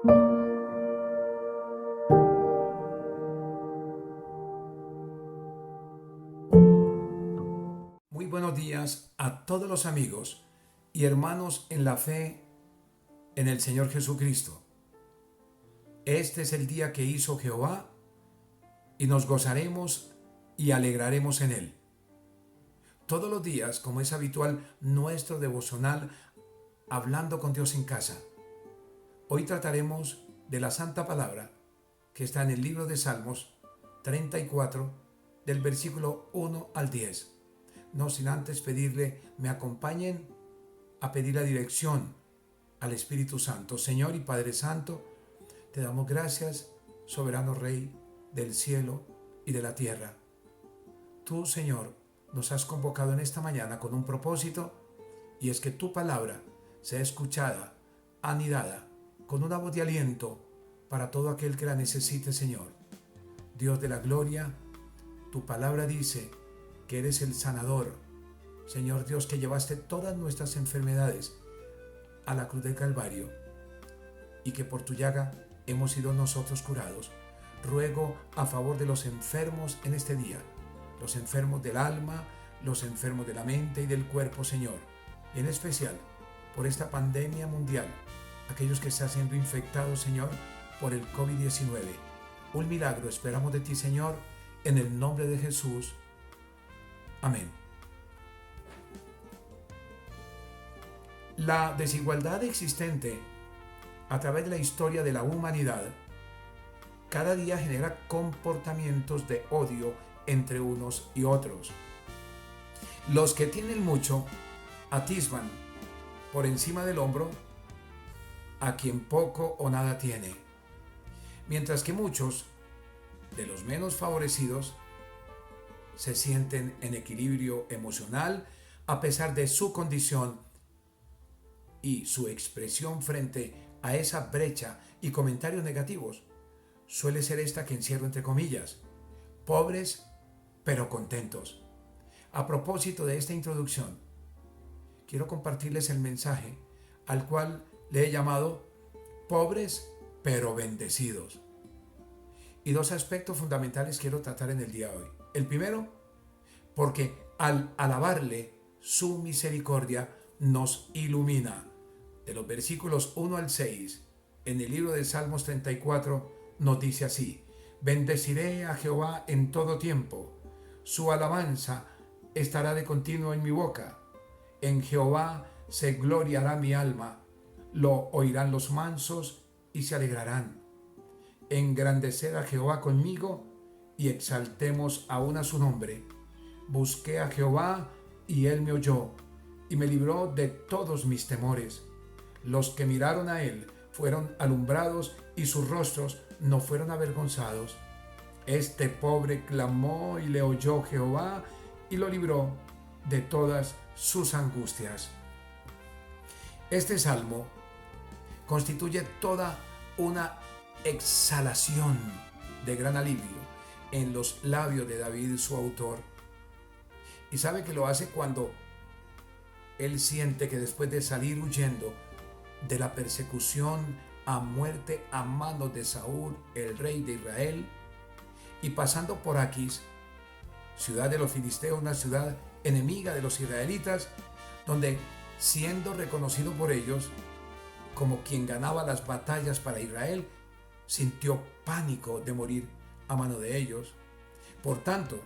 Muy buenos días a todos los amigos y hermanos en la fe en el Señor Jesucristo. Este es el día que hizo Jehová y nos gozaremos y alegraremos en él. Todos los días, como es habitual, nuestro devocional Hablando con Dios en casa. Hoy trataremos de la Santa Palabra que está en el libro de Salmos 34, del versículo 1 al 10. No sin antes pedirle, me acompañen a pedir la dirección al Espíritu Santo. Señor y Padre Santo, te damos gracias, soberano Rey del cielo y de la tierra. Tú, Señor, nos has convocado en esta mañana con un propósito, y es que tu palabra sea escuchada, anidada, con una voz de aliento para todo aquel que la necesite, Señor. Dios de la gloria, tu palabra dice que eres el sanador. Señor Dios, que llevaste todas nuestras enfermedades a la cruz del Calvario y que por tu llaga hemos sido nosotros curados. Ruego a favor de los enfermos en este día, los enfermos del alma, los enfermos de la mente y del cuerpo, Señor, y en especial por esta pandemia mundial, aquellos que están siendo infectados, Señor, por el COVID-19. Un milagro esperamos de ti, Señor, en el nombre de Jesús. Amén. La desigualdad existente a través de la historia de la humanidad cada día genera comportamientos de odio entre unos y otros. Los que tienen mucho atisban por encima del hombro a quien poco o nada tiene, mientras que muchos de los menos favorecidos se sienten en equilibrio emocional a pesar de su condición, y su expresión frente a esa brecha y comentarios negativos suele ser esta que encierro entre comillas: pobres pero contentos. A propósito de esta introducción, quiero compartirles el mensaje al cual le he llamado pobres pero bendecidos. Y dos aspectos fundamentales quiero tratar en el día de hoy. El primero, porque al alabarle su misericordia nos ilumina. De los versículos 1 al 6, en el libro de Salmos 34, nos dice así: bendeciré a Jehová en todo tiempo, su alabanza estará de continuo en mi boca. En Jehová se gloriará mi alma, lo oirán los mansos y se alegrarán. Engrandecer a Jehová conmigo y exaltemos aún a su nombre. Busqué a Jehová y él me oyó y me libró de todos mis temores. Los que miraron a él fueron alumbrados y sus rostros no fueron avergonzados. Este pobre clamó y le oyó Jehová y lo libró de todas sus angustias. Este salmo constituye toda una exhalación de gran alivio en los labios de David, su autor. Y sabe que lo hace cuando él siente que después de salir huyendo de la persecución a muerte a manos de Saúl, el rey de Israel, y pasando por Aquis, ciudad de los filisteos, una ciudad enemiga de los israelitas, donde, siendo reconocido por ellos como quien ganaba las batallas para Israel, sintió pánico de morir a mano de ellos. Por tanto,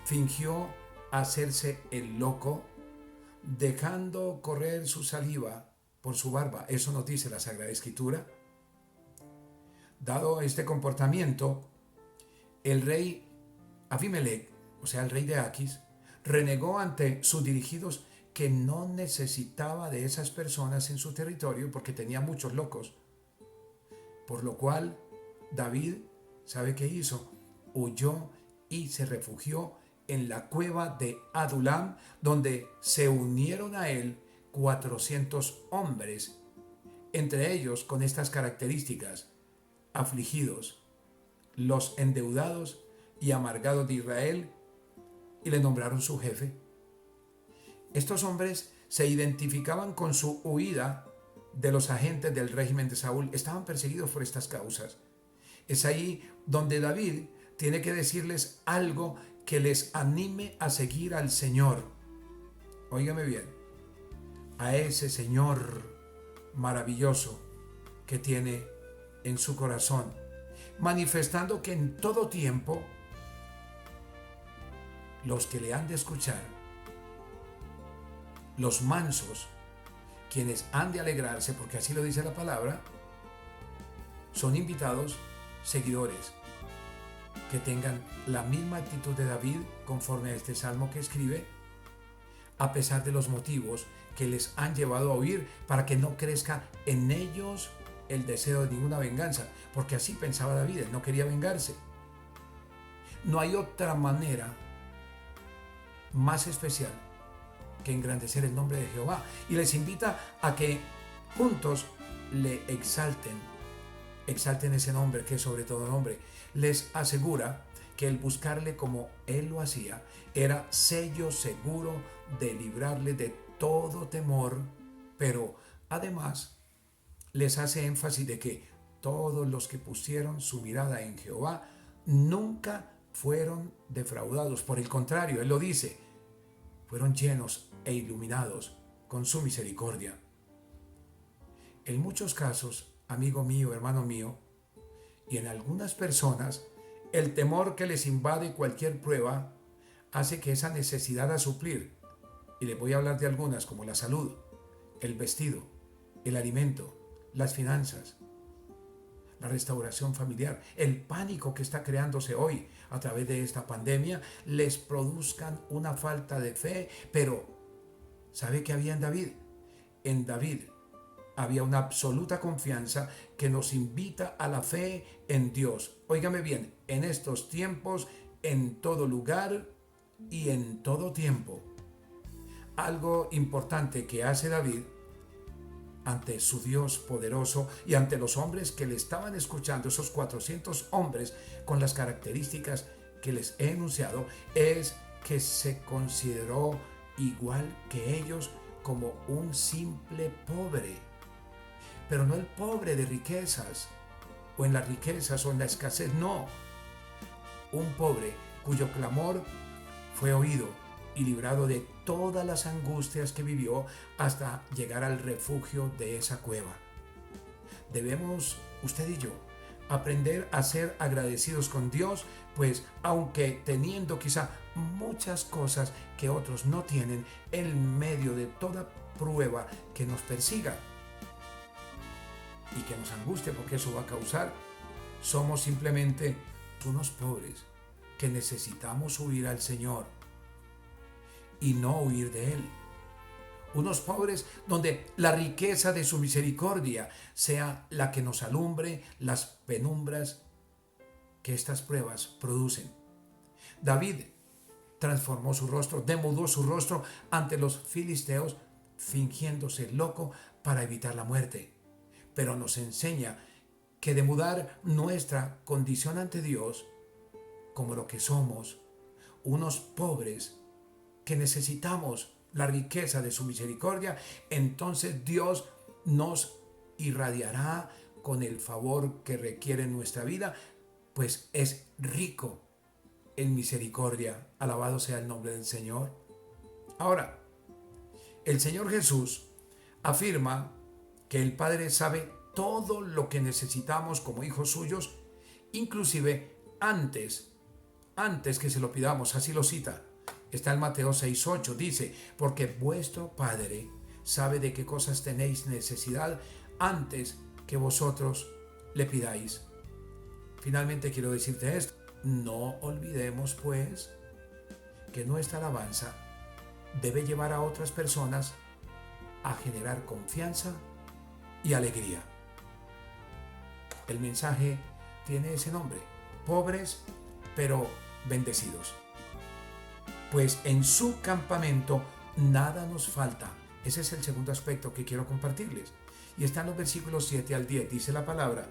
fingió hacerse el loco, dejando correr su saliva por su barba. Eso nos dice la Sagrada Escritura. Dado este comportamiento, el rey Abimelech, o sea, el rey de Aquis, renegó ante sus dirigidos que no necesitaba de esas personas en su territorio porque tenía muchos locos. Por lo cual, David, ¿sabe qué hizo? Huyó y se refugió en la cueva de Adulam, donde se unieron a él 400 hombres, entre ellos con estas características: afligidos, los endeudados y amargados de Israel, y le nombraron su jefe. Estos hombres se identificaban con su huida de los agentes del régimen de Saúl estaban perseguidos por estas causas. Es ahí donde David tiene que decirles algo que les anime a seguir al Señor. Óigame bien, a ese Señor maravilloso que tiene en su corazón, manifestando que en todo tiempo los que le han de escuchar, los mansos, quienes han de alegrarse, porque así lo dice la palabra, son invitados seguidores que tengan la misma actitud de David conforme a este salmo que escribe, a pesar de los motivos que les han llevado a huir, para que no crezca en ellos el deseo de ninguna venganza, porque así pensaba David, él no quería vengarse. No hay otra manera más especial que engrandecer el nombre de Jehová, y les invita a que juntos le exalten ese nombre que es sobre todo nombre. Les asegura que el buscarle como él lo hacía era sello seguro de librarle de todo temor, pero además les hace énfasis de que todos los que pusieron su mirada en Jehová nunca fueron defraudados. Por el contrario, él lo dice, fueron llenos e iluminados con su misericordia. En muchos casos, amigo mío, hermano mío, y en algunas personas, el temor que les invade cualquier prueba hace que esa necesidad a suplir, y les voy a hablar de algunas como la salud, el vestido, el alimento, las finanzas, la restauración familiar, el pánico que está creándose hoy a través de esta pandemia, les produzcan una falta de fe. Pero ¿sabe qué había en David? En David había una absoluta confianza que nos invita a la fe en Dios. Óigame bien, en estos tiempos, en todo lugar y en todo tiempo. Algo importante que hace David ante su Dios poderoso y ante los hombres que le estaban escuchando, esos 400 hombres con las características que les he enunciado, es que se consideró igual que ellos como un simple pobre. Pero no el pobre de riquezas, o en las riquezas, o en la escasez, no. Un pobre cuyo clamor fue oído y librado de todas las angustias que vivió hasta llegar al refugio de esa cueva. Debemos, usted y yo, aprender a ser agradecidos con Dios, pues aunque teniendo quizá muchas cosas que otros no tienen, en medio de toda prueba que nos persiga y que nos angustie, porque eso va a causar, somos simplemente unos pobres que necesitamos huir al Señor y no huir de Él. Unos pobres donde la riqueza de su misericordia sea la que nos alumbre las penumbras que estas pruebas producen. David transformó su rostro, demudó su rostro ante los filisteos, fingiéndose loco para evitar la muerte. Pero nos enseña que demudar nuestra condición ante Dios como lo que somos, unos pobres que necesitamos la riqueza de su misericordia, entonces Dios nos irradiará con el favor que requiere en nuestra vida, pues es rico en misericordia. Alabado sea el nombre del Señor. Ahora, el Señor Jesús afirma que el Padre sabe todo lo que necesitamos como hijos suyos, inclusive antes que se lo pidamos. Así lo cita. Está en Mateo 6:8, dice, porque vuestro Padre sabe de qué cosas tenéis necesidad antes que vosotros le pidáis. Finalmente quiero decirte esto, no olvidemos pues que nuestra alabanza debe llevar a otras personas a generar confianza y alegría. El mensaje tiene ese nombre, pobres pero bendecidos. Pues en su campamento nada nos falta. Ese es el segundo aspecto que quiero compartirles. Y está en los versículos 7 al 10. Dice la palabra,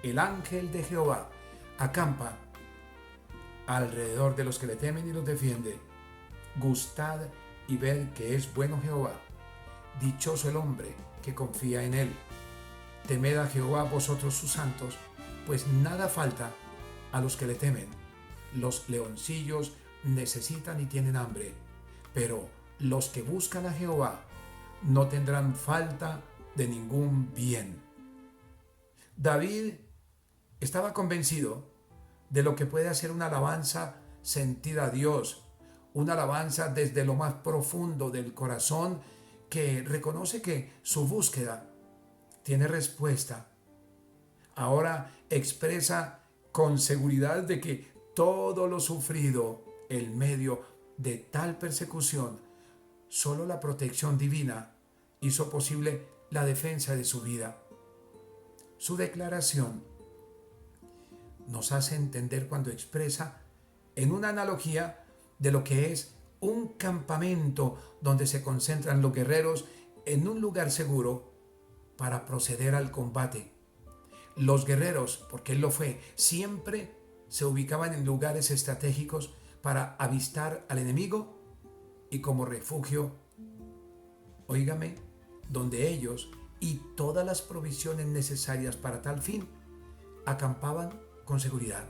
el ángel de Jehová acampa alrededor de los que le temen y los defiende. Gustad y ved que es bueno Jehová. Dichoso el hombre que confía en él. Temed a Jehová vosotros sus santos, pues nada falta a los que le temen. Los leoncillos necesitan y tienen hambre, pero los que buscan a Jehová no tendrán falta de ningún bien. David estaba convencido de lo que puede hacer una alabanza sentida a Dios, una alabanza desde lo más profundo del corazón que reconoce que su búsqueda tiene respuesta. Ahora expresa con seguridad de que todo lo sufrido en medio de tal persecución, solo la protección divina hizo posible la defensa de su vida. Su declaración nos hace entender cuando expresa en una analogía de lo que es un campamento donde se concentran los guerreros en un lugar seguro para proceder al combate. Los guerreros, porque él lo fue, siempre se ubicaban en lugares estratégicos para avistar al enemigo y como refugio, óigame, donde ellos y todas las provisiones necesarias para tal fin acampaban con seguridad.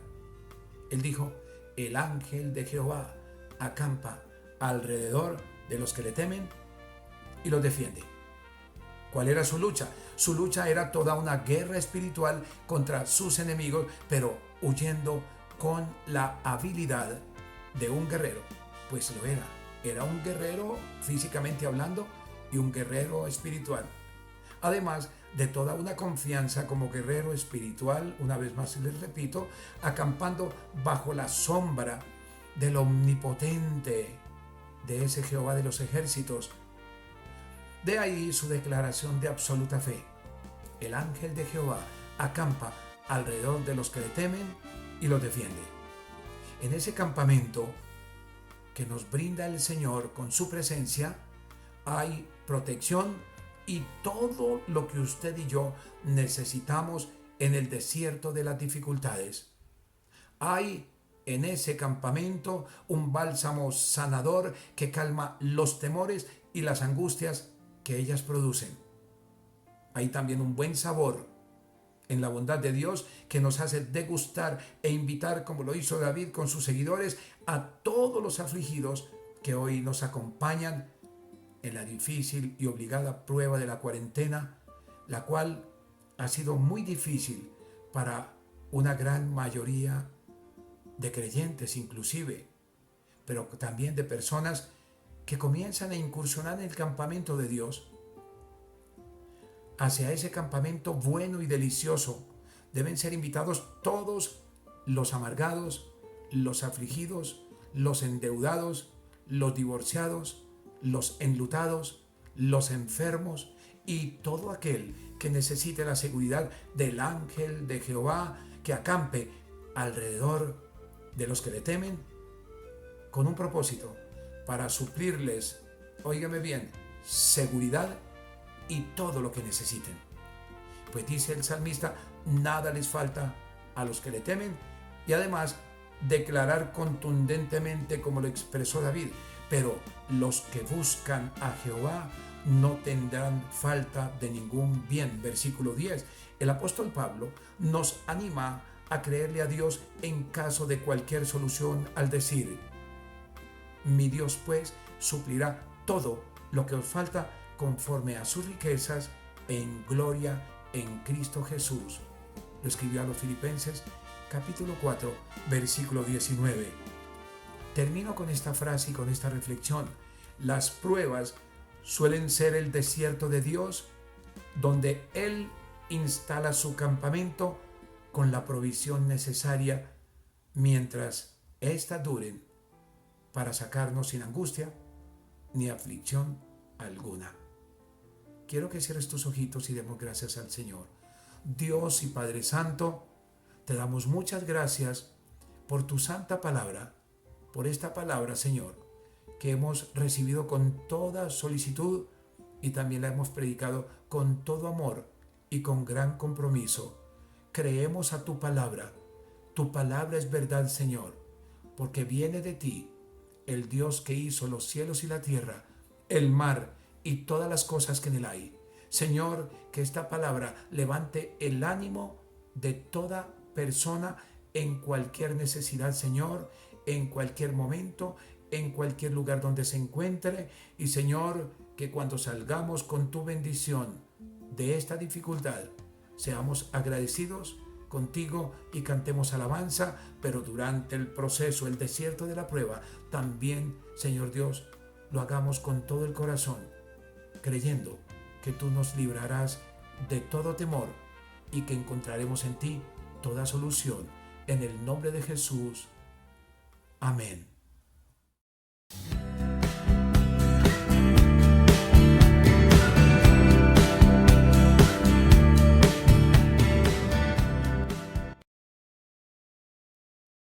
Él dijo, el ángel de Jehová acampa alrededor de los que le temen y los defiende. ¿Cuál era su lucha? Su lucha era toda una guerra espiritual contra sus enemigos, pero huyendo con la habilidad de un guerrero, pues lo era. Era un guerrero físicamente hablando y un guerrero espiritual. Además de toda una confianza como guerrero espiritual, una vez más les repito, acampando bajo la sombra del omnipotente, de ese Jehová de los ejércitos. De ahí su declaración de absoluta fe. El ángel de Jehová acampa alrededor de los que le temen y los defiende. En ese campamento que nos brinda el Señor con su presencia, hay protección y todo lo que usted y yo necesitamos en el desierto de las dificultades. Hay en ese campamento un bálsamo sanador que calma los temores y las angustias que ellas producen. Hay también un buen sabor en la bondad de Dios que nos hace degustar e invitar, como lo hizo David con sus seguidores, a todos los afligidos que hoy nos acompañan en la difícil y obligada prueba de la cuarentena, la cual ha sido muy difícil para una gran mayoría de creyentes inclusive, pero también de personas que comienzan a incursionar en el campamento de Dios. Hacia ese campamento bueno y delicioso deben ser invitados todos los amargados, los afligidos, los endeudados, los divorciados, los enlutados, los enfermos y todo aquel que necesite la seguridad del ángel de Jehová que acampe alrededor de los que le temen con un propósito para suplirles, óigame bien, seguridad y todo lo que necesiten. Pues dice el salmista, nada les falta a los que le temen y además declarar contundentemente como lo expresó David, pero los que buscan a Jehová no tendrán falta de ningún bien. Versículo 10. El apóstol Pablo nos anima a creerle a Dios en caso de cualquier solución al decir, mi Dios pues suplirá todo lo que os falta conforme a sus riquezas en gloria en Cristo Jesús. Lo escribió a los Filipenses capítulo 4 versículo 19. Termino con esta frase y con esta reflexión. Las pruebas suelen ser el desierto de Dios donde Él instala su campamento con la provisión necesaria mientras éstas duren para sacarnos sin angustia ni aflicción alguna. Quiero que cierres tus ojitos y demos gracias al Señor. Dios y Padre Santo, te damos muchas gracias por tu santa palabra, por esta palabra, Señor, que hemos recibido con toda solicitud y también la hemos predicado con todo amor y con gran compromiso. Creemos a tu palabra es verdad, Señor, porque viene de ti, el Dios que hizo los cielos y la tierra, el mar y todas las cosas que en él hay. Señor, que esta palabra levante el ánimo de toda persona en cualquier necesidad, Señor, en cualquier momento, en cualquier lugar donde se encuentre. Y Señor, que cuando salgamos con tu bendición de esta dificultad, seamos agradecidos contigo y cantemos alabanza, pero durante el proceso, el desierto de la prueba, también, Señor Dios, lo hagamos con todo el corazón, creyendo que tú nos librarás de todo temor y que encontraremos en ti toda solución. En el nombre de Jesús. Amén.